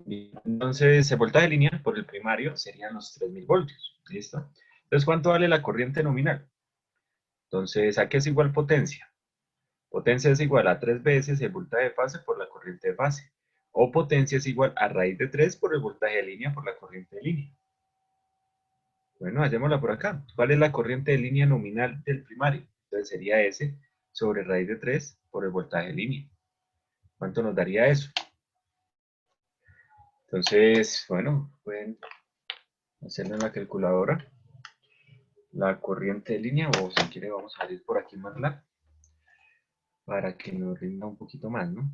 Entonces, el voltaje de línea por el primario serían los 3000 voltios. ¿Listo? Entonces, ¿cuánto vale la corriente nominal? Entonces, ¿a qué es igual potencia? Potencia es igual a 3 veces el voltaje de fase por la corriente de fase. O potencia es igual a raíz de 3 por el voltaje de línea por la corriente de línea. Bueno, hallémosla por acá. ¿Cuál es la corriente de línea nominal del primario? Entonces sería S sobre raíz de 3 por el voltaje de línea. ¿Cuánto nos daría eso? Entonces, bueno, pueden hacerlo en la calculadora. La corriente de línea, o si quiere vamos a ir por aquí MATLAB para que nos rinda un poquito más, ¿no?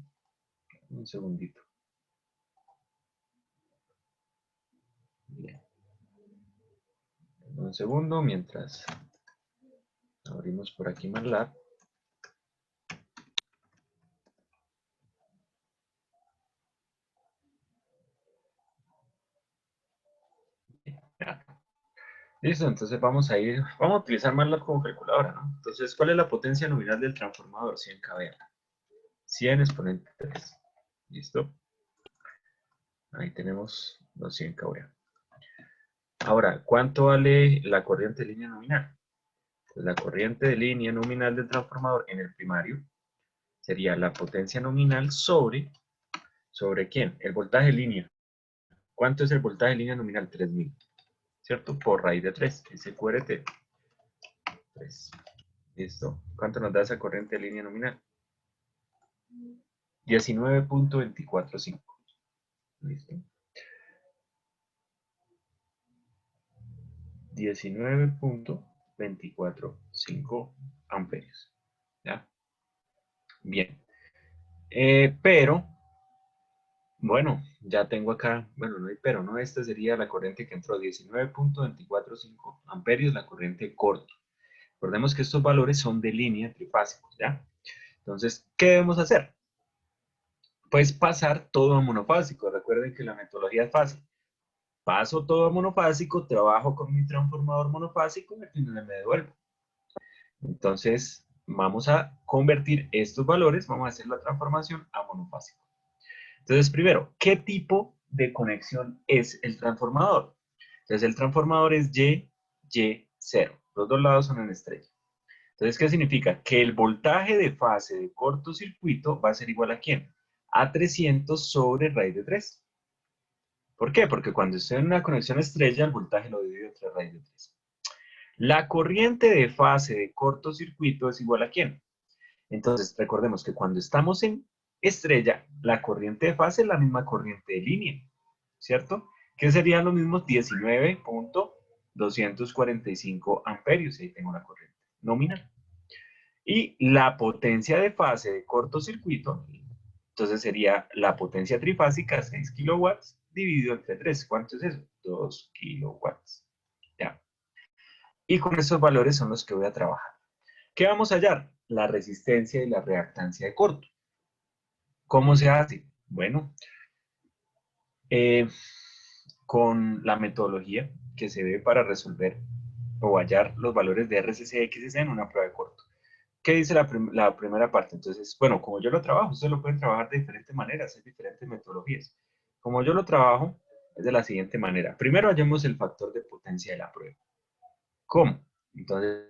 Un segundito. Bien. Un segundo mientras abrimos por aquí MATLAB. Listo, entonces vamos a utilizar MATLAB como calculadora, ¿no? Entonces, ¿cuál es la potencia nominal del transformador? 100 kVA. 100 exponente 3. ¿Listo? Ahí tenemos los 100 kVA. Ahora, ¿cuánto vale la corriente de línea nominal? Pues la corriente de línea nominal del transformador en el primario sería la potencia nominal ¿sobre quién? El voltaje de línea. ¿Cuánto es el voltaje de línea nominal? 3000, ¿cierto? Por raíz de 3, SQRT. 3. ¿Listo? ¿Cuánto nos da esa corriente de línea nominal? 19.245. ¿Listo? 19.245 amperios. ¿Ya? Bien. Pero, bueno, ya tengo acá, bueno, no hay pero, ¿no? Esta sería la corriente que entró, 19.245 amperios, la corriente corta. Recordemos que estos valores son de línea trifásicos, ¿ya? Entonces, ¿qué debemos hacer? Pues pasar todo a monofásico. Recuerden que la metodología es fácil. Paso todo a monofásico, trabajo con mi transformador monofásico y al final me devuelvo. Entonces, vamos a convertir estos valores, vamos a hacer la transformación a monofásico. Entonces, primero, ¿qué tipo de conexión es el transformador? Entonces, el transformador es Y0. Los dos lados son en estrella. Entonces, ¿qué significa? Que el voltaje de fase de cortocircuito va a ser igual a ¿quién? A 300 sobre raíz de 3. ¿Por qué? Porque cuando estoy en una conexión estrella, el voltaje lo divido entre raíz de 3. La corriente de fase de cortocircuito es igual a ¿quién? Entonces, recordemos que cuando estamos en estrella, la corriente de fase es la misma corriente de línea, ¿cierto? Que serían los mismos 19.245 amperios. Ahí tengo la corriente nominal. Y la potencia de fase de cortocircuito, entonces sería la potencia trifásica, 6 kilowatts, dividido entre 3. ¿Cuánto es eso? 2 kilowatts. ¿Ya? Y con esos valores son los que voy a trabajar. ¿Qué vamos a hallar? La resistencia y la reactancia de corto. ¿Cómo se hace? Bueno, eh, con la metodología que se ve para resolver o hallar los valores de RCC y XC en una prueba de corto. ¿Qué dice la primera parte? Entonces, bueno, como yo lo trabajo, ustedes lo pueden trabajar de diferentes maneras, hay diferentes metodologías. Como yo lo trabajo, es de la siguiente manera. Primero hallemos el factor de potencia de la prueba. ¿Cómo? Entonces,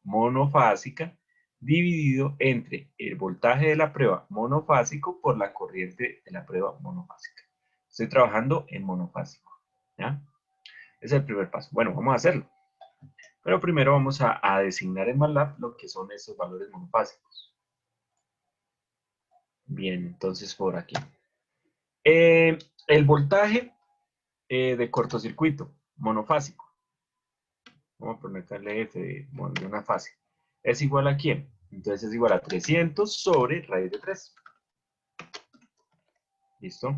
monofásica dividido entre el voltaje de la prueba monofásico por la corriente de la prueba monofásica. Estoy trabajando en monofásico. ¿Ya? Ese es el primer paso. Bueno, vamos a hacerlo. Pero primero vamos a designar en MATLAB lo que son estos valores monofásicos. Bien, entonces por aquí. El voltaje de cortocircuito monofásico. Vamos a ponerle F de una fase. ¿Es igual a quién? Entonces es igual a 300 sobre raíz de 3. ¿Listo?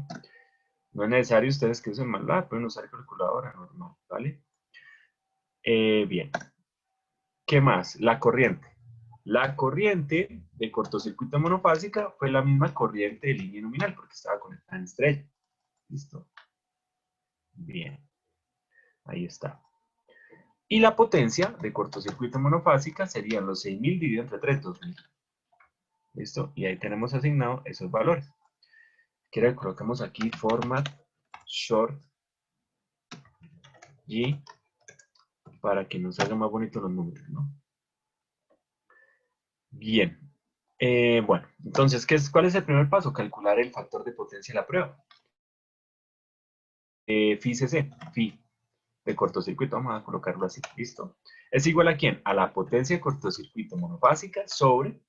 No es necesario ustedes que usen MATLAB, pueden usar calculadora normal, ¿vale? Bien. ¿Qué más? La corriente. La corriente de cortocircuito monofásica fue la misma corriente de línea nominal porque estaba conectada en estrella. ¿Listo? Bien. Ahí está. Y la potencia de cortocircuito monofásica serían los 6000 dividido entre 3, 2000. ¿Listo? Y ahí tenemos asignado esos valores. Quiero que coloquemos aquí format short y para que nos hagan más bonitos los números, ¿no? Bien. Bueno, entonces, ¿cuál es el primer paso? Calcular el factor de potencia de la prueba. Phi CC, phi de cortocircuito, vamos a colocarlo así, ¿listo? ¿Es igual a quién? A la potencia de cortocircuito monofásica sobre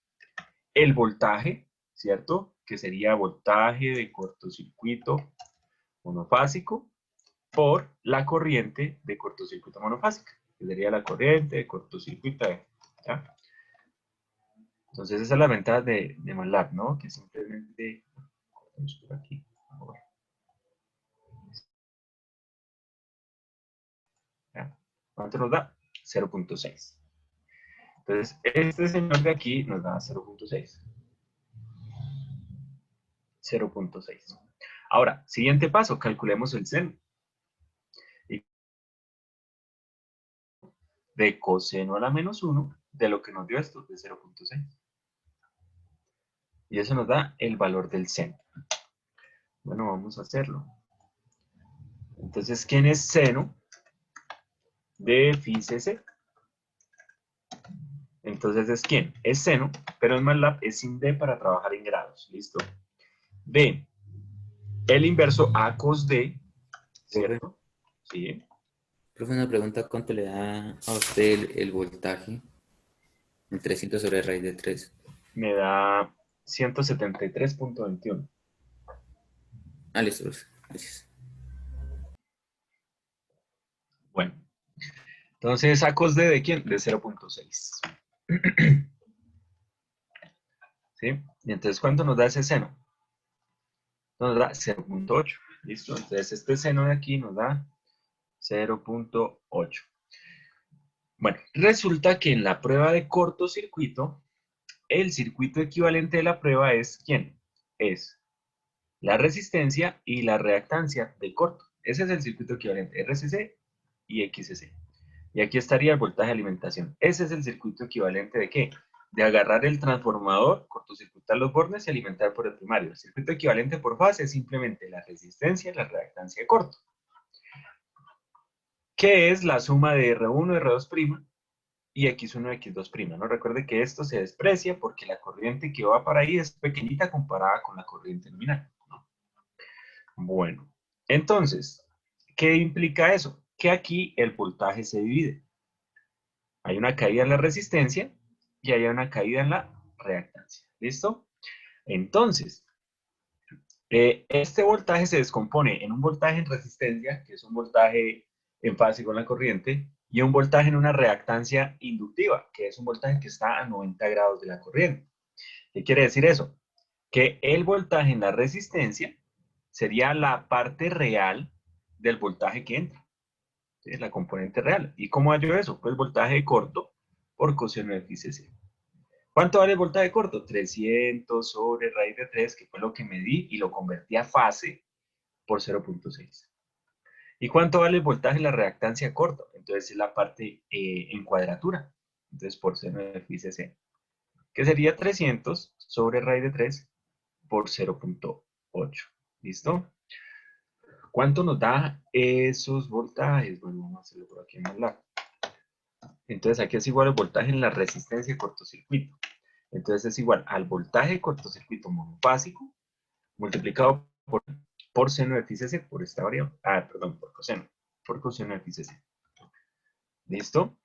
el voltaje, ¿cierto? Que sería voltaje de cortocircuito monofásico por la corriente de cortocircuito monofásica, que sería la corriente de cortocircuito, ¿ya? Entonces esa es la ventaja de MATLAB, ¿no? Que simplemente, vamos por aquí, ¿ya? ¿Cuánto nos da? 0.6. Entonces, este señor de aquí nos da 0.6. 0.6. Ahora, siguiente paso, calculemos el seno. Y de coseno a la menos 1 de lo que nos dio esto, de 0.6. Y eso nos da el valor del seno. Bueno, vamos a hacerlo. Entonces, ¿quién es seno de phi CC? Entonces, ¿es quién? Es seno, pero en MATLAB es sin D para trabajar en grados. ¿Listo? D, el inverso A cos D, Profe, ¿cierto? Sí. profe, una pregunta, ¿cuánto le da a usted el voltaje en 300 sobre raíz de 3? Me da 173.21. Ah, listo, profe. Gracias. Bueno, entonces, ¿a cos D de quién? De 0.6. ¿Sí? Y entonces, ¿cuánto nos da ese seno? Nos da 0.8. ¿Listo? Entonces, este seno de aquí nos da 0.8. Bueno, resulta que en la prueba de cortocircuito, el circuito equivalente de la prueba es ¿quién? Es la resistencia y la reactancia de corto. Ese es el circuito equivalente, RCC y XCC. Y aquí estaría el voltaje de alimentación. Ese es el circuito equivalente de ¿qué? De agarrar el transformador, cortocircuitar los bornes y alimentar por el primario. El circuito equivalente por fase es simplemente la resistencia y la reactancia de corto. ¿Qué es la suma de R1, R2' y X1, X2'? ¿No? Recuerde que esto se desprecia porque la corriente que va para ahí es pequeñita comparada con la corriente nominal, ¿no? Bueno, entonces, ¿qué implica eso? Que aquí el voltaje se divide. Hay una caída en la resistencia y hay una caída en la reactancia. ¿Listo? Entonces, este voltaje se descompone en un voltaje en resistencia, que es un voltaje en fase con la corriente, y un voltaje en una reactancia inductiva, que es un voltaje que está a 90 grados de la corriente. ¿Qué quiere decir eso? Que el voltaje en la resistencia sería la parte real del voltaje que entra. Es la componente real. ¿Y cómo hallo eso? Pues voltaje corto por coseno de phi CC. ¿Cuánto vale el voltaje corto? 300 sobre raíz de 3, que fue lo que medí y lo convertí a fase por 0.6. ¿Y cuánto vale el voltaje en la reactancia corto? Entonces es la parte en cuadratura. Entonces por seno de phi CC, que sería 300 sobre raíz de 3 por 0.8. ¿Listo? ¿Cuánto nos da esos voltajes? Bueno, vamos a hacerlo por aquí en MATLAB. Entonces aquí es igual al voltaje en la resistencia de cortocircuito. Entonces es igual al voltaje de cortocircuito monofásico multiplicado por seno de phi CC, por esta variable. Ah, perdón, por coseno de phi CC. ¿Listo?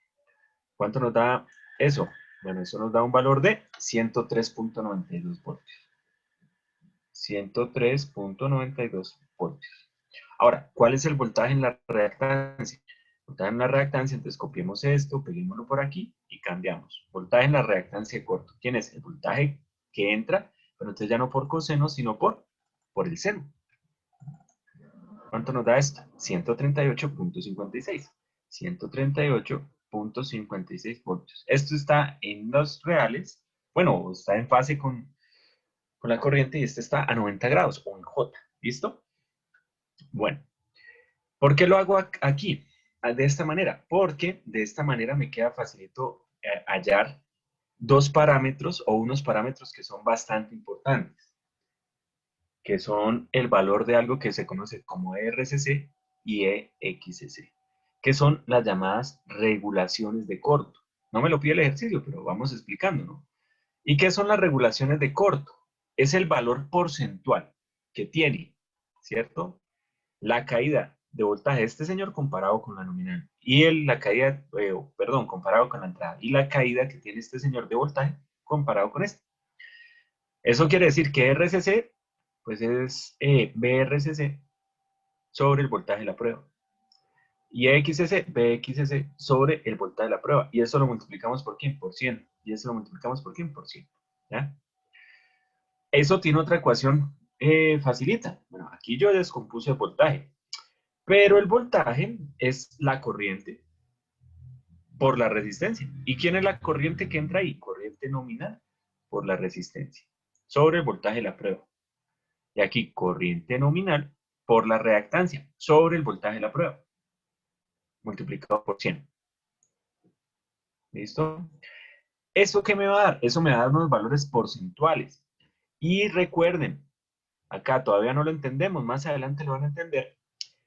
¿Cuánto nos da eso? Bueno, eso nos da un valor de 103.92 voltios. 103.92 voltios. Ahora, ¿cuál es el voltaje en la reactancia? Voltaje en la reactancia, entonces copiemos esto, peguémoslo por aquí y cambiamos. Voltaje en la reactancia corto. ¿Quién es? El voltaje que entra, pero entonces ya no por coseno, sino por el seno. ¿Cuánto nos da esto? 138.56. 138.56 voltios. Esto está en los reales, bueno, está en fase con la corriente y este está a 90 grados o en J. ¿Listo? Bueno, ¿por qué lo hago aquí? De esta manera, porque de esta manera me queda facilito hallar dos parámetros o unos parámetros que son bastante importantes. que son el valor de algo que se conoce como ERCC y EXC, que son las llamadas regulaciones de corto. No me lo pide el ejercicio, pero vamos explicando, ¿no? ¿Y qué son las regulaciones de corto? Es el valor porcentual que tiene, ¿cierto? La caída de voltaje de este señor comparado con la nominal. Y la caída, perdón, comparado con la entrada. Y la caída que tiene este señor de voltaje comparado con este. Eso quiere decir que RCC, pues es BRCC sobre el voltaje de la prueba. Y XCC, BXCC sobre el voltaje de la prueba. Y eso lo multiplicamos por ¿quién? Por 100. Y eso lo multiplicamos por ¿quién? Por 100. ¿Ya? Eso tiene otra ecuación facilita. Bueno, aquí yo descompuse el voltaje. Pero el voltaje es la corriente por la resistencia. ¿Y quién es la corriente que entra ahí? Corriente nominal por la resistencia sobre el voltaje de la prueba. Y aquí corriente nominal por la reactancia sobre el voltaje de la prueba, multiplicado por 100. ¿Listo? ¿Eso qué me va a dar? Eso me va a dar unos valores porcentuales. Y recuerden, acá todavía no lo entendemos, más adelante lo van a entender,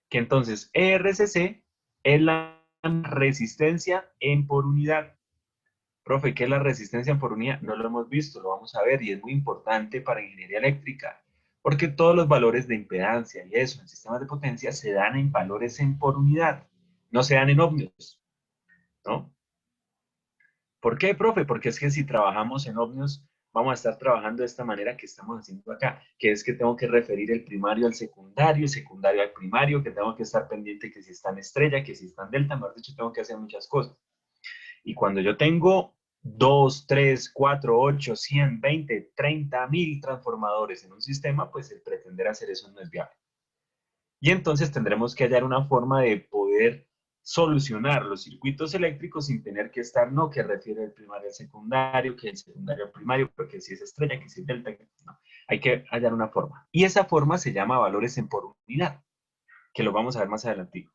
que entonces ERCC es la resistencia en por unidad. Profe, ¿qué es la resistencia en por unidad? No lo hemos visto, lo vamos a ver y es muy importante para ingeniería eléctrica, porque todos los valores de impedancia y eso en sistemas de potencia se dan en valores en por unidad, no se dan en ohmios, ¿no? ¿Por qué, profe? Porque es que si trabajamos en ohmios, vamos a estar trabajando de esta manera que estamos haciendo acá, que es que tengo que referir el primario al secundario, el secundario al primario, que tengo que estar pendiente que si está en estrella, que si está en delta, mejor dicho, tengo que hacer muchas cosas. Y cuando yo tengo 2, 3, 4, 8, 100, 20, 30.000 transformadores en un sistema, pues el pretender hacer eso no es viable. Y entonces tendremos que hallar una forma de poder solucionar los circuitos eléctricos sin tener que estar, no, que refiere el primario al secundario, que el secundario al primario, porque si es estrella, que si es delta, no. Hay que hallar una forma. Y esa forma se llama valores en por unidad, que lo vamos a ver más adelante.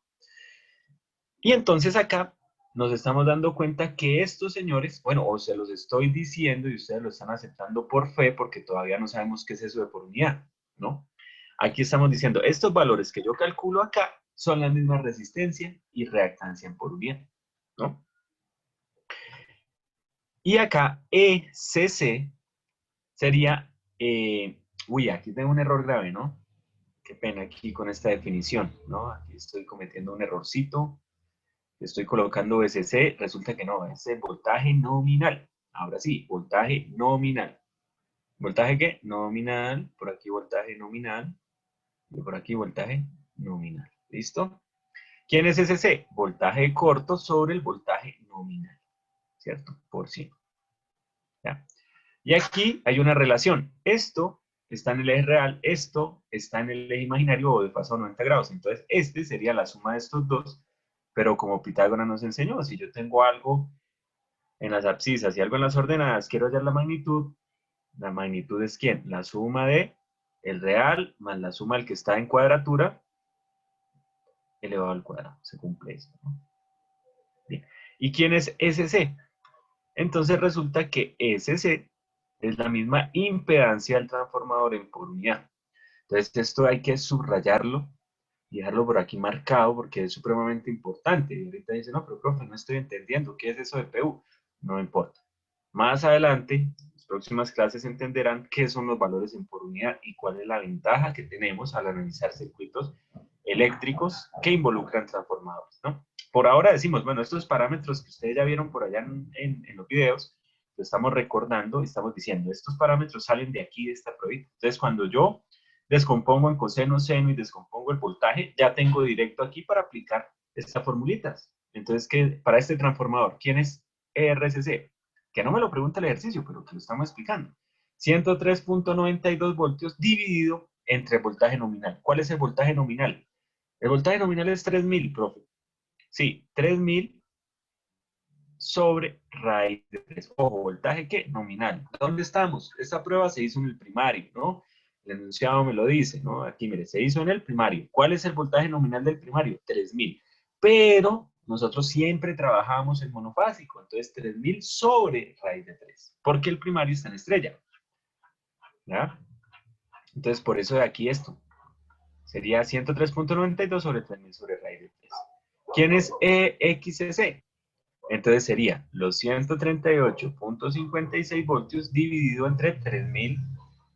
Y entonces acá nos estamos dando cuenta que estos señores, bueno, o se los estoy diciendo y ustedes lo están aceptando por fe porque todavía no sabemos qué es eso de por unidad, ¿no? Aquí estamos diciendo, estos valores que yo calculo acá son la misma resistencia y reactancia en por unidad, ¿no? Y acá ECC sería, uy, aquí tengo un error grave, ¿no? Qué pena aquí con esta definición, ¿no? Aquí estoy cometiendo un errorcito. Estoy colocando VCC, resulta que no, es el voltaje nominal. Ahora sí, voltaje nominal. ¿Voltaje qué? Nominal. Por aquí voltaje nominal. Y por aquí voltaje nominal. ¿Listo? ¿Quién es SC? Voltaje corto sobre el voltaje nominal. ¿Cierto? Por 100. ¿Ya? Y aquí hay una relación. Esto está en el eje real, esto está en el eje imaginario o de desfasado 90 grados. Entonces, este sería la suma de estos dos, pero como Pitágoras nos enseñó, si yo tengo algo en las abscisas y algo en las ordenadas, quiero hallar la magnitud es ¿quién? La suma de el real más la suma del que está en cuadratura elevado al cuadrado. Se cumple esto, ¿no? Bien. ¿Y quién es SC? Entonces resulta que SC es la misma impedancia del transformador en por unidad. Entonces esto hay que subrayarlo y dejarlo por aquí marcado porque es supremamente importante. Y ahorita dice, no, pero profe, no estoy entendiendo, ¿qué es eso de PU? No importa. Más adelante, en las próximas clases entenderán qué son los valores en por unidad y cuál es la ventaja que tenemos al analizar circuitos eléctricos que involucran transformadores, ¿no? Por ahora decimos, bueno, estos parámetros que ustedes ya vieron por allá en los videos, lo estamos recordando y estamos diciendo, estos parámetros salen de aquí, de esta pruebita. Entonces, cuando yo descompongo en coseno, seno y descompongo el voltaje, ya tengo directo aquí para aplicar estas formulitas. Entonces, ¿qué, para este transformador, ¿quién es ERCC? Que no me lo pregunta el ejercicio, pero que lo estamos explicando. 103.92 voltios dividido entre el voltaje nominal. ¿Cuál es el voltaje nominal? El voltaje nominal es 3000, profe. Sí, 3000 sobre raíz de 3. Ojo, voltaje ¿qué? Nominal. ¿Dónde estamos? Esta prueba se hizo en el primario, ¿no? El enunciado me lo dice, ¿no? Aquí, mire, se hizo en el primario. ¿Cuál es el voltaje nominal del primario? 3000. Pero nosotros siempre trabajamos en monofásico, entonces 3000 sobre raíz de 3, porque el primario está en estrella, ¿ya? Entonces, por eso de aquí esto. Sería 103.92 sobre 3000 sobre raíz de 3. ¿Quién es EXC? Entonces sería los 138.56 voltios dividido entre 3000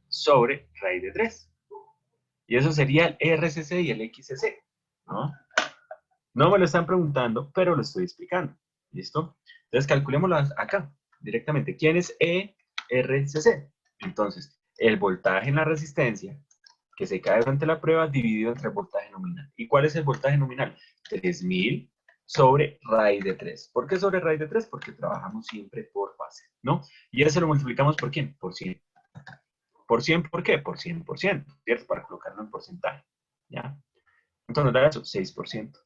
sobre raíz de 3. Y eso sería el RCC y el XCC, ¿no? No me lo están preguntando, pero lo estoy explicando. ¿Listo? Entonces calculémoslo acá, directamente. ¿Quién es ERCC? Entonces, el voltaje en la resistencia que se cae durante la prueba dividido entre el voltaje nominal. ¿Y cuál es el voltaje nominal? 3000 sobre raíz de 3. ¿Por qué sobre raíz de 3? Porque trabajamos siempre por fase, ¿no? Y eso lo multiplicamos por ¿quién? Por 100. ¿Por 100 por qué? Por 100%, ¿cierto? Para colocarlo en porcentaje, ¿ya? ¿Cuánto nos da eso? 6%.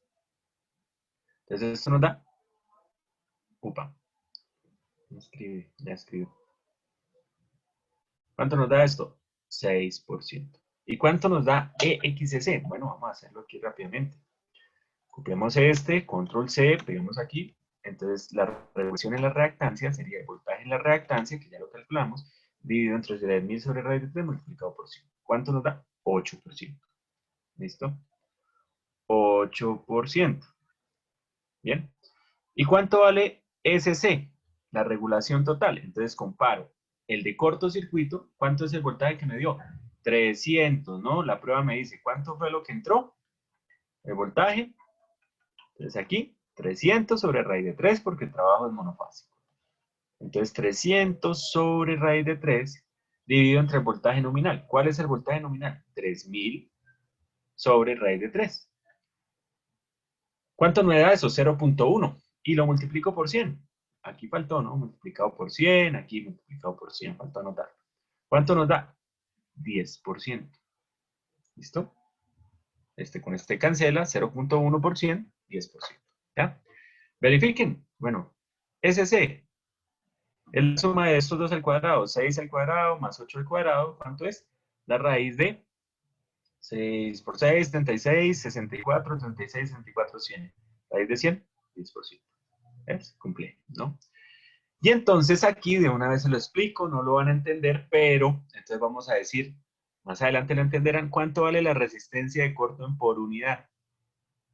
Entonces esto nos da, upa, ya escribe. ¿Cuánto nos da esto? 6%. ¿Y cuánto nos da EXC? Bueno, vamos a hacerlo aquí rápidamente. Copiamos este, control C, pegamos aquí. Entonces, la revolución en la reactancia sería el voltaje en la reactancia, que ya lo calculamos, dividido entre 1000 sobre raíz de 3 multiplicado por 100. ¿Cuánto nos da? 8%. ¿Listo? 8%. Bien. ¿Y cuánto vale SC? La regulación total. Entonces, comparo el de cortocircuito. ¿Cuánto es el voltaje que me dio? 300, ¿no? La prueba me dice, ¿cuánto fue lo que entró? El voltaje. Entonces aquí, 300 sobre raíz de 3 porque el trabajo es monofásico. Entonces 300 sobre raíz de 3 dividido entre el voltaje nominal. ¿Cuál es el voltaje nominal? 3000 sobre raíz de 3. ¿Cuánto me da eso? 0.1. Y lo multiplico por 100. Aquí faltó, ¿no? Multiplicado por 100, aquí multiplicado por 100, faltó anotar. ¿Cuánto nos da? 10%. ¿Listo? Con este cancela, 0.1 por 100, 10%. ¿Ya? Verifiquen. Bueno, SC, es la suma de estos dos al cuadrado, 6 al cuadrado más 8 al cuadrado, ¿cuánto es? La raíz de 6 por 6, 36, 64, 36, 64, 100. Raíz de 100, 10%. ¿Ves? Cumple, ¿no? Y entonces aquí de una vez se lo explico, no lo van a entender, pero entonces vamos a decir, más adelante lo entenderán, ¿cuánto vale la resistencia de corto en por unidad?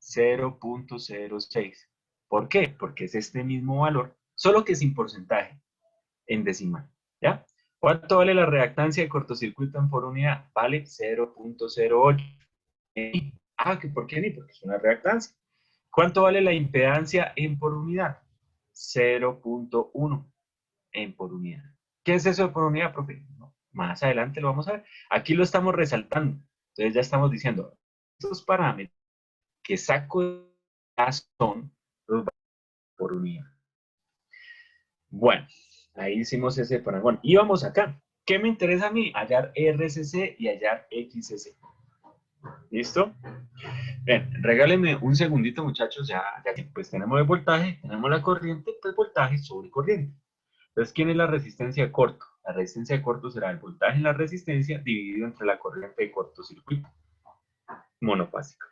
0.06. ¿Por qué? Porque es este mismo valor, solo que sin porcentaje, en decimal, ¿ya? ¿Cuánto vale la reactancia de cortocircuito en por unidad? Vale 0.08. ¿Por qué ni? Porque es una reactancia. ¿Cuánto vale la impedancia en por unidad? 0.1 en por unidad. ¿Qué es eso de por unidad, profe? No, más adelante lo vamos a ver. Aquí lo estamos resaltando. Entonces ya estamos diciendo, estos parámetros que saco son los por unidad. Bueno, ahí hicimos ese parámetro. Y vamos acá. ¿Qué me interesa a mí? Hallar RCC y hallar XCC. ¿Listo? Bien, regálenme un segundito, muchachos, ya que pues tenemos el voltaje, tenemos la corriente, pues voltaje sobre corriente. Entonces, ¿quién es la resistencia de corto? La resistencia de corto será el voltaje en la resistencia dividido entre la corriente de cortocircuito monofásica.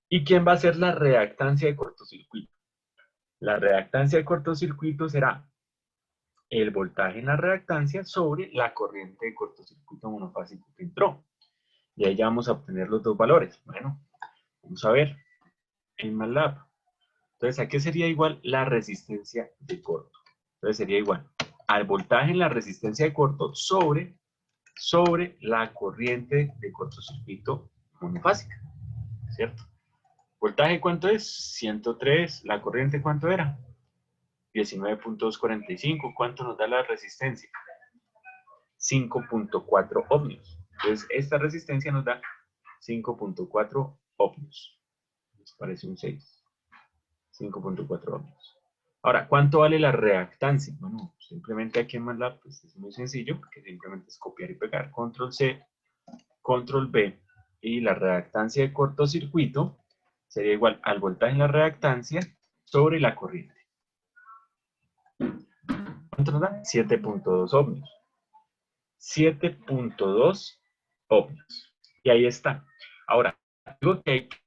¿Y quién va a ser la reactancia de cortocircuito? La reactancia de cortocircuito será el voltaje en la reactancia sobre la corriente de cortocircuito monofásico que entró. Y ahí ya vamos a obtener los dos valores. Bueno, vamos a ver en MATLAB. Entonces, ¿a qué sería igual la resistencia de corto? Entonces sería igual al voltaje en la resistencia de corto sobre la corriente de cortocircuito monofásica, ¿cierto? ¿Voltaje cuánto es? 103. ¿La corriente cuánto era? 19.245. ¿Cuánto nos da la resistencia? 5.4 ohmios. Entonces, esta resistencia nos da 5.4 ohmios. Nos parece un 6. 5.4 ohmios. Ahora, ¿cuánto vale la reactancia? Bueno, simplemente aquí en MATLAB pues, es muy sencillo, porque simplemente es copiar y pegar. Control C, Control V, y la reactancia de cortocircuito sería igual al voltaje en la reactancia sobre la corriente. ¿Cuánto nos da? 7.2 ohmios. 7.2 ohmios. Y ahí está. Ahora, algo que hay que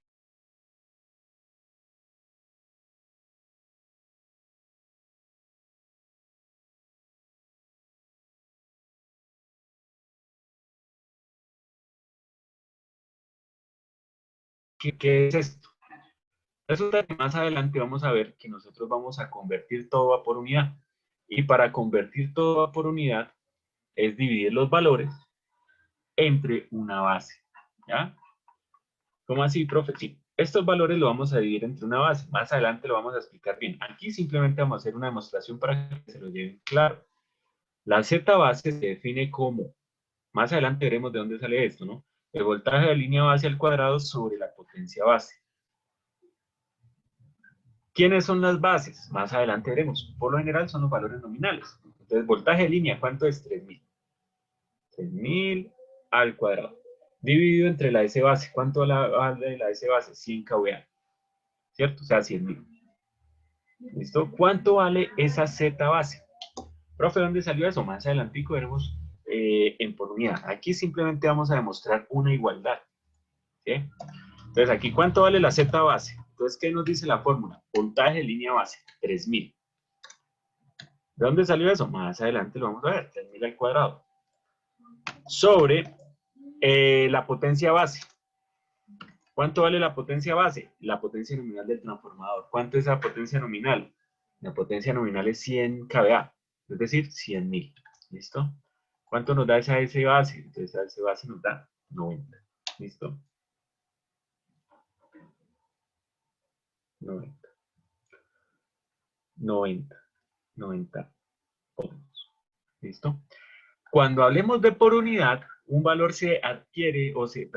¿Qué es esto? Resulta que más adelante vamos a ver que nosotros vamos a convertir todo a por unidad. Y para convertir todo a por unidad es dividir los valores entre una base. ¿Ya? ¿Cómo así, profe? Sí. Estos valores lo vamos a dividir entre una base. Más adelante lo vamos a explicar bien. Aquí simplemente vamos a hacer una demostración para que se lo lleven claro. La Z base se define como, más adelante veremos de dónde sale esto, ¿no? El voltaje de línea base al cuadrado sobre la potencia base. ¿Quiénes son las bases? Más adelante veremos. Por lo general son los valores nominales. Entonces, voltaje de línea, ¿cuánto es? 3000. 3000 al cuadrado. Dividido entre la S base. ¿Cuánto vale la S base? 100 kVA. ¿Cierto? O sea, 100.000. ¿Listo? ¿Cuánto vale esa Z base? Profe, ¿dónde salió eso? Más adelantico veremos en por unidad. Aquí simplemente vamos a demostrar una igualdad. ¿Sí? Entonces, aquí, ¿cuánto vale la Z base? Entonces, ¿qué nos dice la fórmula? Voltaje de línea base, 3000. ¿De dónde salió eso? Más adelante lo vamos a ver, 3000 al cuadrado. Sobre la potencia base. ¿Cuánto vale la potencia base? La potencia nominal del transformador. ¿Cuánto es la potencia nominal? La potencia nominal es 100 kVA, es decir, 100.000. ¿Listo? ¿Cuánto nos da esa S base? Entonces, esa S base nos da 90. ¿Listo? 90. 90. 90 ohms. ¿Listo? Cuando hablemos de por unidad, un valor se adquiere o se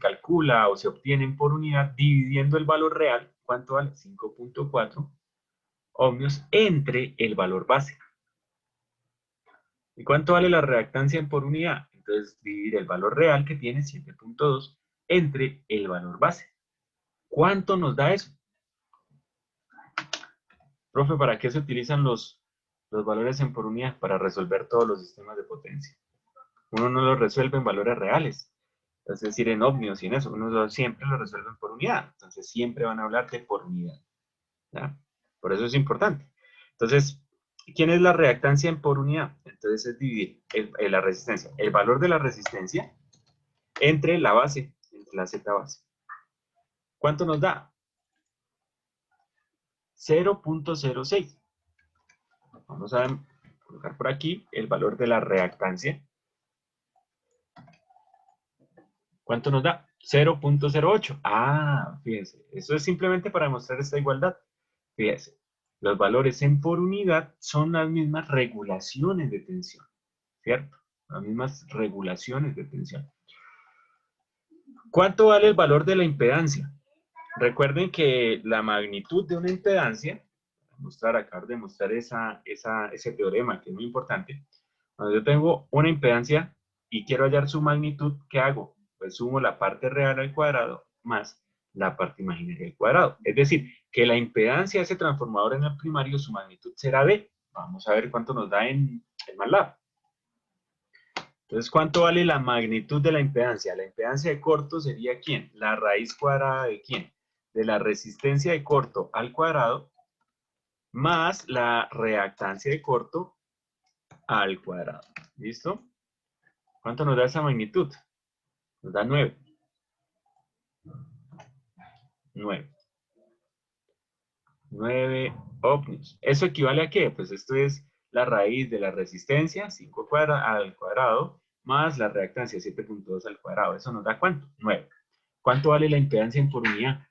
calcula o se obtiene por unidad dividiendo el valor real, ¿cuánto vale? 5.4 ohmios entre el valor base. ¿Y cuánto vale la reactancia en por unidad? Entonces, dividir el valor real que tiene 7.2 entre el valor base. ¿Cuánto nos da eso? Profe, ¿para qué se utilizan los valores en por unidad? Para resolver todos los sistemas de potencia. Uno no lo resuelve en valores reales, es decir, en ohmios y en eso, uno siempre lo resuelve por unidad, entonces siempre van a hablar de por unidad, ¿ya? Por eso es importante. Entonces, ¿quién es la reactancia en por unidad? Entonces es dividir la resistencia, el valor de la resistencia entre la base, entre la Z base. ¿Cuánto nos da? 0.06. Vamos a colocar por aquí el valor de la reactancia. ¿Cuánto nos da? 0.08. Ah, fíjense, eso es simplemente para demostrar esta igualdad. Fíjense, los valores en por unidad son las mismas regulaciones de tensión, ¿cierto? Las mismas regulaciones de tensión. ¿Cuánto vale el valor de la impedancia? Recuerden que la magnitud de una impedancia, acabar de mostrar ese teorema que es muy importante. Cuando yo tengo una impedancia y quiero hallar su magnitud, ¿qué hago? Pues sumo la parte real al cuadrado más la parte imaginaria al cuadrado. Es decir, que la impedancia de ese transformador en el primario, su magnitud será B. Vamos a ver cuánto nos da en MATLAB. Entonces, ¿cuánto vale la magnitud de la impedancia? La impedancia de corto sería ¿quién? La raíz cuadrada de ¿quién? De la resistencia de corto al cuadrado más la reactancia de corto al cuadrado. ¿Listo? ¿Cuánto nos da esa magnitud? Nos da 9. 9. 9 ohmios. ¿Eso equivale a qué? Pues esto es la raíz de la resistencia, 5 al cuadrado, más la reactancia, 7.2 al cuadrado. ¿Eso nos da cuánto? 9. ¿Cuánto vale la impedancia en por unidad?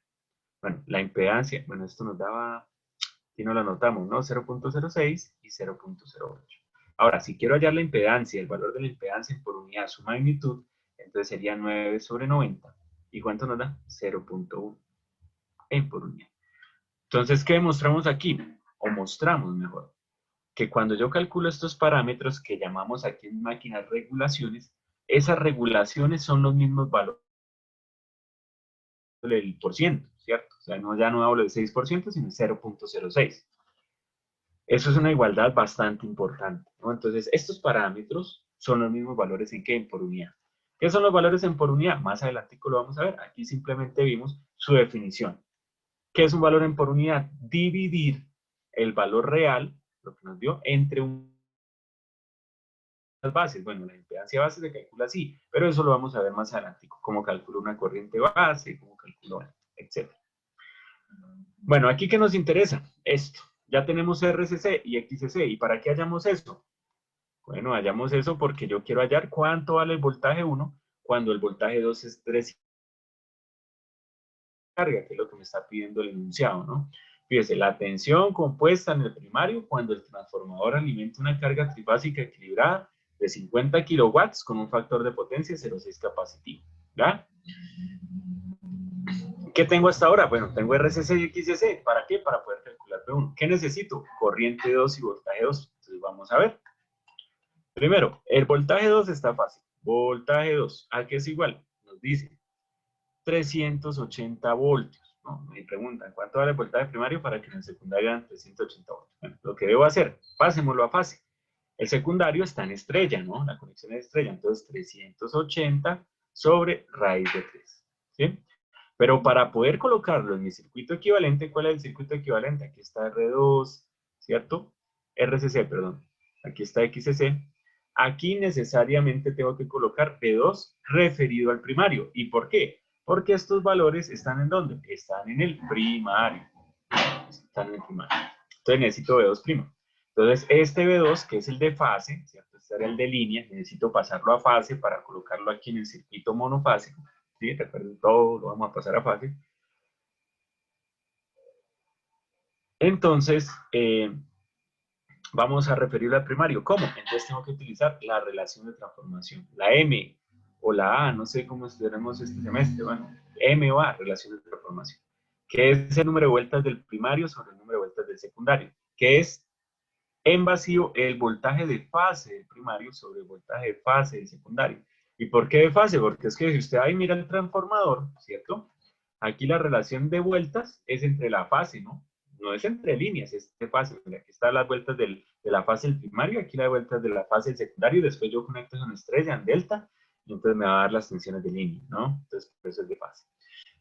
Bueno, la impedancia, bueno, esto nos daba, aquí no lo anotamos, ¿no? 0.06 y 0.08. Ahora, si quiero hallar la impedancia, el valor de la impedancia en por unidad, su magnitud, entonces sería 9 sobre 90. ¿Y cuánto nos da? 0.1 en por unidad. Entonces, ¿qué demostramos aquí? O mostramos mejor, que cuando yo calculo estos parámetros que llamamos aquí en máquinas regulaciones, esas regulaciones son los mismos valores del por ciento, ¿cierto? O sea, ya no hablo del 6%, sino 0.06. Eso es una igualdad bastante importante, ¿no? Entonces, estos parámetros son los mismos valores en qué? En por unidad. ¿Qué son los valores en por unidad? Más adelante lo vamos a ver. Aquí simplemente vimos su definición. ¿Qué es un valor en por unidad? Dividir el valor real, lo que nos dio, entre una bases. Bueno, la impedancia base se calcula así, pero eso lo vamos a ver más adelante, cómo calculo una corriente base, cómo calculo, etc. Bueno, aquí ¿qué nos interesa? Esto. Ya tenemos RCC y XCC. ¿Y para qué hallamos eso? Bueno, hallamos eso porque yo quiero hallar cuánto vale el voltaje 1 cuando el voltaje 2 es 3 carga, que es lo que me está pidiendo el enunciado, ¿no? Fíjese, la tensión compuesta en el primario cuando el transformador alimenta una carga trifásica equilibrada de 50 kilowatts con un factor de potencia 0,6 capacitivo, ¿ya? ¿Qué tengo hasta ahora? Bueno, tengo RCC y XCC. ¿Para qué? Para poder calcular P1. ¿Qué necesito? Corriente 2 y voltaje 2. Entonces vamos a ver. Primero, el voltaje 2 está fácil. Voltaje 2, ¿a qué es igual? Nos dice 380 voltios. ¿No? Me preguntan, ¿cuánto vale el voltaje primario para que en el secundario hagan 380 voltios? Bueno, lo que debo hacer, pasémoslo a fase. El secundario está en estrella, ¿no? La conexión es estrella, entonces 380 sobre raíz de 3. ¿Sí? Pero para poder colocarlo en mi circuito equivalente, ¿cuál es el circuito equivalente? Aquí está R2, ¿cierto? RCC, perdón. Aquí está XCC. Aquí necesariamente tengo que colocar P2 referido al primario. ¿Y por qué? Porque estos valores están ¿en dónde? Están en el primario. Están en el primario. Entonces necesito B2 primo. Entonces este B2, que es el de fase, ¿cierto? Este era el de línea, necesito pasarlo a fase para colocarlo aquí en el circuito monofásico. ¿Sí? Recuerden todo, lo vamos a pasar a fase. Entonces, vamos a referirlo al primario. ¿Cómo? Entonces tengo que utilizar la relación de transformación. La M o la A, no sé cómo estudiaremos este semestre. Bueno, M o A, relación de transformación. Que es el número de vueltas del primario sobre el número de vueltas del secundario. Que es en vacío el voltaje de fase del primario sobre el voltaje de fase del secundario. ¿Y por qué de fase? Porque es que si usted ahí mira el transformador, ¿cierto? Aquí la relación de vueltas es entre la fase, ¿no? No es entre líneas, es de fase. Mira, aquí están las vueltas de la fase del primario, aquí las vueltas de la fase del secundario, y después yo conecto en estrella, en delta, y entonces me va a dar las tensiones de línea, ¿no? Entonces, por eso es de fase.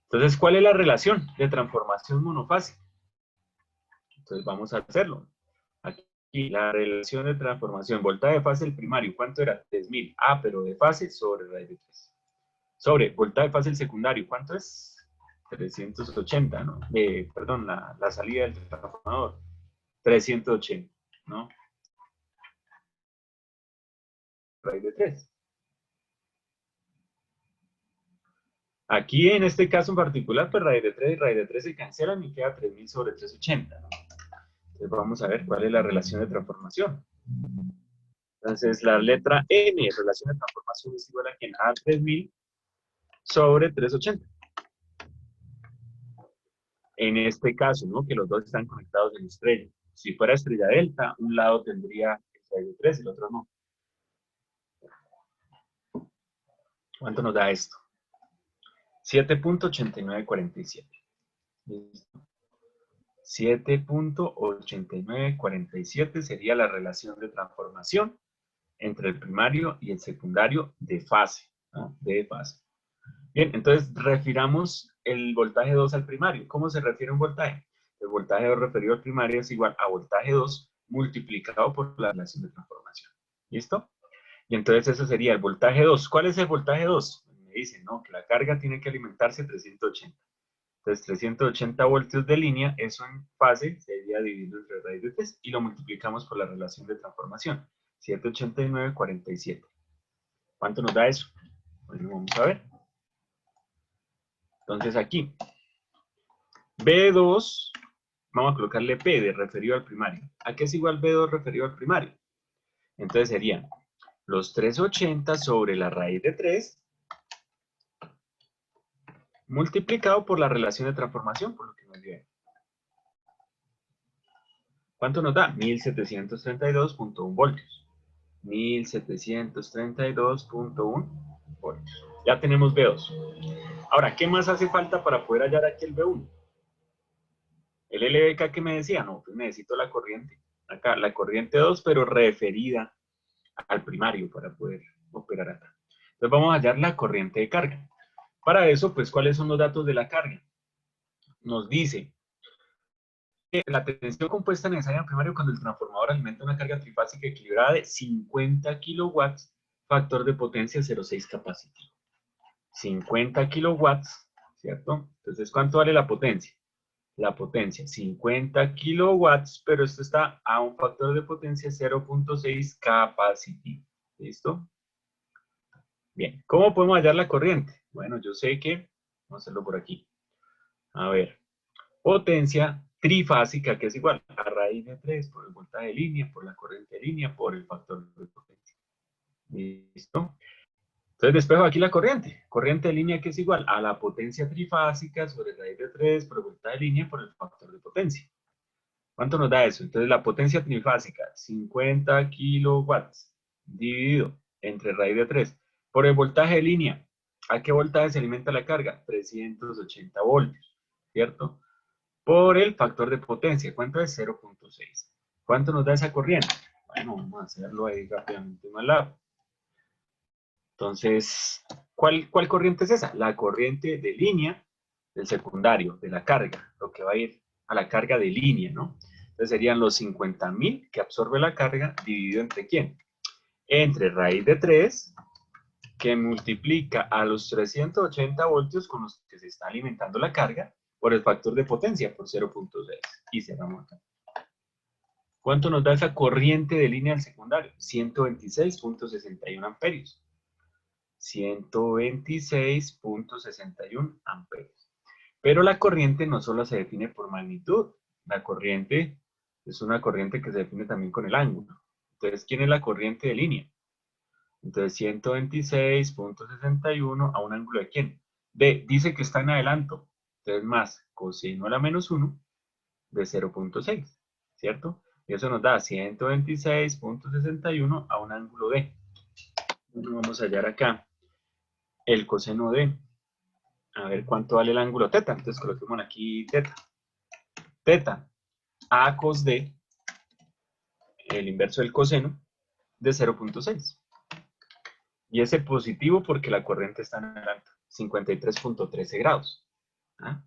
Entonces, ¿cuál es la relación de transformación monofásica? Entonces, vamos a hacerlo. Aquí la relación de transformación, voltaje de fase del primario, ¿cuánto era? 3000. Ah, pero de fase sobre raíz de 3. Sobre voltaje de fase del secundario, ¿cuánto es? 380, ¿no? Perdón, la salida del transformador. 380, ¿no? Raíz de 3. Aquí en este caso en particular, pues raíz de 3 y raíz de 3 se cancelan y queda 3000 sobre 380, ¿no? Entonces vamos a ver cuál es la relación de transformación. Entonces la letra N, relación de transformación, es igual a 3000 sobre 380. En este caso, ¿no? Que los dos están conectados en estrella. Si fuera estrella delta, un lado tendría raíz de 3 y el otro no. ¿Cuánto nos da esto? 7.8947. 7.8947 sería la relación de transformación entre el primario y el secundario de fase, ¿no? De fase. Bien, entonces refiramos el voltaje 2 al primario. ¿Cómo se refiere un voltaje? El voltaje 2 referido al primario es igual a voltaje 2 multiplicado por la relación de transformación. ¿Listo? Y entonces eso sería el voltaje 2. ¿Cuál es el voltaje 2? Me dicen, ¿no? Que la carga tiene que alimentarse 380. Entonces 380 voltios de línea, eso en fase sería dividido entre raíz de 3 y lo multiplicamos por la relación de transformación. 789,47. ¿Cuánto nos da eso? Bueno, vamos a ver. Entonces aquí, B2, vamos a colocarle P de referido al primario. ¿A qué es igual B2 referido al primario? Entonces serían los 380 sobre la raíz de 3 multiplicado por la relación de transformación, por lo que nos dio. ¿Cuánto nos da? 1732.1 voltios. 1732.1 voltios. Ya tenemos B2. Ahora, ¿qué más hace falta para poder hallar aquí el B1? El LVK que me decía, no, pues necesito la corriente. Acá, la corriente 2, pero referida al primario para poder operar acá. Entonces vamos a hallar la corriente de carga. Para eso, pues, ¿cuáles son los datos de la carga? Nos dice la tensión compuesta necesaria en primario cuando el transformador alimenta una carga trifásica equilibrada de 50 kilowatts, factor de potencia 0,6 capacitivo. 50 kilowatts, ¿cierto? Entonces, ¿cuánto vale la potencia? La potencia, 50 kilowatts, pero esto está a un factor de potencia 0,6 capacitivo. ¿Listo? Bien, ¿cómo podemos hallar la corriente? Bueno, yo sé que, vamos a hacerlo por aquí. A ver, potencia trifásica, que es igual a raíz de 3 por el voltaje de línea, por la corriente de línea, por el factor de potencia. ¿Listo? Entonces despejo aquí la corriente. Corriente de línea que es igual a la potencia trifásica sobre raíz de 3 por el voltaje de línea por el factor de potencia. ¿Cuánto nos da eso? Entonces la potencia trifásica, 50 kilowatts, dividido entre raíz de 3 por el voltaje de línea. ¿A qué voltaje se alimenta la carga? 380 voltios, ¿cierto? Por el factor de potencia. ¿Cuánto es? 0,6. ¿Cuánto nos da esa corriente? Bueno, vamos a hacerlo ahí rápidamente más lado. Entonces, ¿cuál corriente es esa? La corriente de línea del secundario, de la carga, lo que va a ir a la carga de línea, ¿no? Entonces serían los 50.000 que absorbe la carga dividido entre ¿quién? Entre raíz de 3, que multiplica a los 380 voltios con los que se está alimentando la carga, por el factor de potencia, por 0,6. Y cerramos acá. ¿Cuánto nos da esa corriente de línea del secundario? 126.61 amperios. 126.61 amperios. Pero la corriente no solo se define por magnitud, la corriente es una corriente que se define también con el ángulo. Entonces, ¿quién es la corriente de línea? Entonces, 126.61 a un ángulo de ¿quién? Dice que está en adelanto. Entonces, más coseno a la menos 1 de 0,6, ¿cierto? Y eso nos da 126.61 a un ángulo de. Bueno, vamos a hallar acá el coseno de. A ver cuánto vale el ángulo teta. Entonces coloquemos aquí teta. Teta, a cos de, el inverso del coseno, de 0,6. Y ese positivo porque la corriente está en adelanto, 53.13 grados. ¿Ah?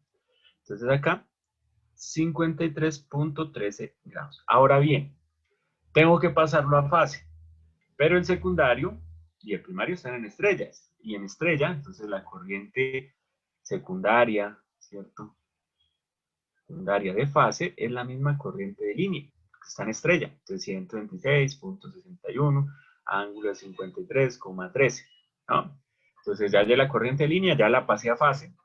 Entonces acá, 53.13 grados. Ahora bien, tengo que pasarlo a fase, pero el secundario y el primario están en estrellas. Y en estrella, entonces la corriente secundaria, ¿cierto? Secundaria de fase es la misma corriente de línea, que está en estrella. Entonces 126.61, ángulo de 53,13, ¿no? Entonces ya de la corriente de línea ya la pasé a fase.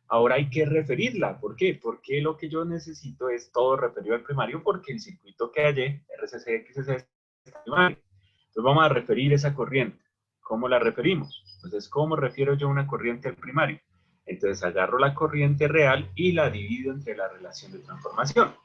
Ahora hay que referirla. ¿Por qué? Porque lo que yo necesito es todo referido al primario, porque el circuito que hallé, RCC, XCC, es primario. Entonces vamos a referir esa corriente. ¿Cómo la referimos? Entonces, ¿cómo refiero yo una corriente al primario? Entonces agarro la corriente real y la divido entre la relación de transformación.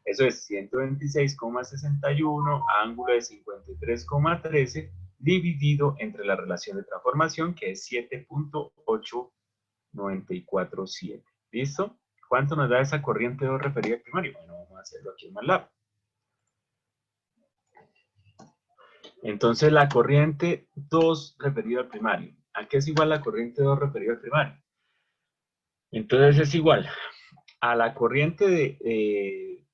Eso es 126,61, ángulo de 53,13, dividido entre la relación de transformación, que es 7.8947. ¿Listo? ¿Cuánto nos da esa corriente 2 referida al primario? Bueno, vamos a hacerlo aquí en MATLAB. Entonces, la corriente 2 referida al primario. ¿A qué es igual la corriente 2 referida al primario? Entonces, es igual a la corriente de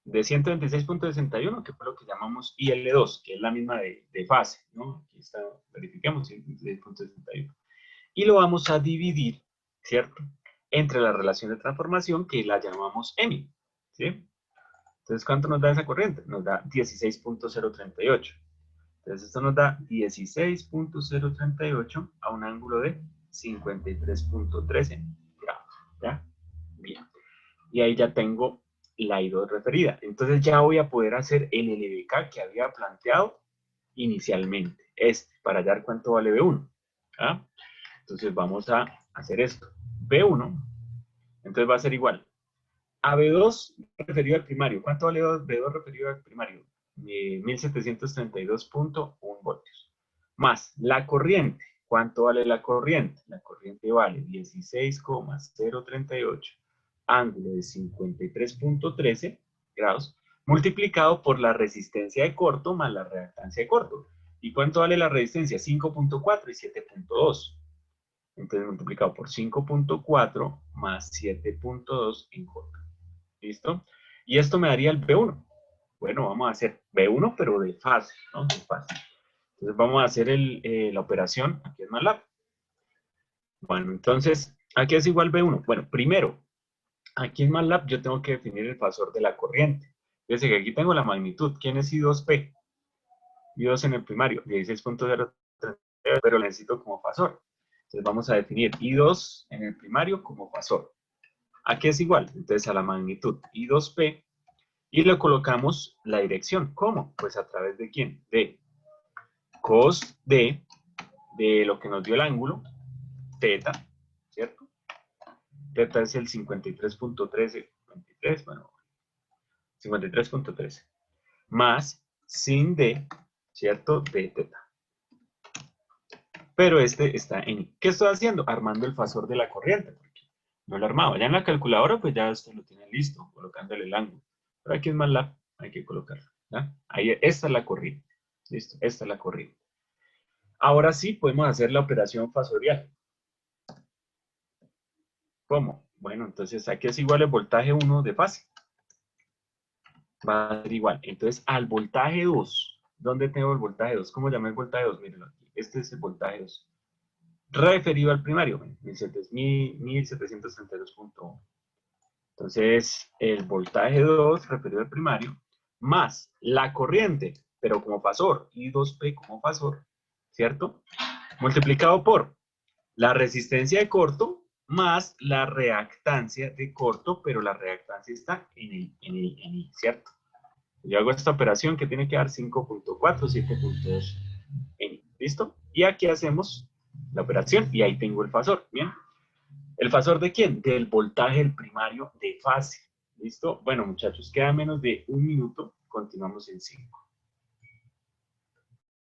126.61, que fue lo que llamamos IL2, que es la misma de fase, ¿no? Aquí está, verifiquemos, 126.61. Y lo vamos a dividir, ¿cierto? Entre la relación de transformación, que la llamamos M, ¿sí? Entonces, ¿cuánto nos da esa corriente? Nos da 16.038. Entonces, esto nos da 16.038 a un ángulo de 53.13 grados, ¿ya? Bien. Y ahí ya tengo la I2 referida. Entonces ya voy a poder hacer el LBK que había planteado inicialmente. Para hallar cuánto vale B1. ¿Ah? Entonces vamos a hacer esto. B1, entonces va a ser igual a B2 referido al primario. ¿Cuánto vale B2 referido al primario? 1732.1 voltios. Más la corriente. ¿Cuánto vale la corriente? La corriente vale 16,038, ángulo de 53.13 grados, multiplicado por la resistencia de corto más la reactancia de corto. ¿Y cuánto vale la resistencia? 5.4 y 7.2. Entonces multiplicado por 5.4 más 7.2 en corto. ¿Listo? Y esto me daría el B1. Bueno, vamos a hacer B1, pero de fase, ¿no? De fase. Entonces vamos a hacer la operación aquí en MATLAB. Bueno, entonces, aquí es igual B1. Bueno, primero, aquí en MATLAB yo tengo que definir el fasor de la corriente. Fíjense que aquí tengo la magnitud. ¿Quién es I2P? I2 en el primario, 16.0, pero lo necesito como fasor. Entonces vamos a definir I2 en el primario como fasor. Aquí es igual, entonces a la magnitud I2P, y le colocamos la dirección. ¿Cómo? Pues a través de ¿quién? De cos de lo que nos dio el ángulo, teta, ¿cierto? Teta es el 53.13, 53, bueno, 53.13, más sin d, ¿cierto? De teta. Pero este está en I. ¿Qué estoy haciendo? Armando el fasor de la corriente, porque no lo armaba. Ya en la calculadora, pues ya usted lo tiene listo, colocándole el ángulo. Pero aquí en MATLAB hay que colocarlo. ¿Ya? Ahí, esta es la corriente. Listo, esta es la corriente. Ahora sí podemos hacer la operación fasorial. ¿Cómo? Bueno, entonces aquí es igual el voltaje 1 de fase. Va a ser igual. Entonces, al voltaje 2, ¿dónde tengo el voltaje 2? ¿Cómo llamé el voltaje 2? Mírenlo aquí. Este es el voltaje 2. Referido al primario, 1732.1. Entonces, el voltaje 2 referido al primario, más la corriente, pero como fasor, I2P como fasor, ¿cierto? Multiplicado por la resistencia de corto más la reactancia de corto, pero la reactancia está en I, ¿cierto? Yo hago esta operación que tiene que dar 5.4, 7.2 en I, ¿listo? Y aquí hacemos la operación y ahí tengo el fasor, ¿bien? ¿El fasor de quién? Del voltaje del primario de fase, ¿listo? Bueno, muchachos, queda menos de un minuto, continuamos en 5.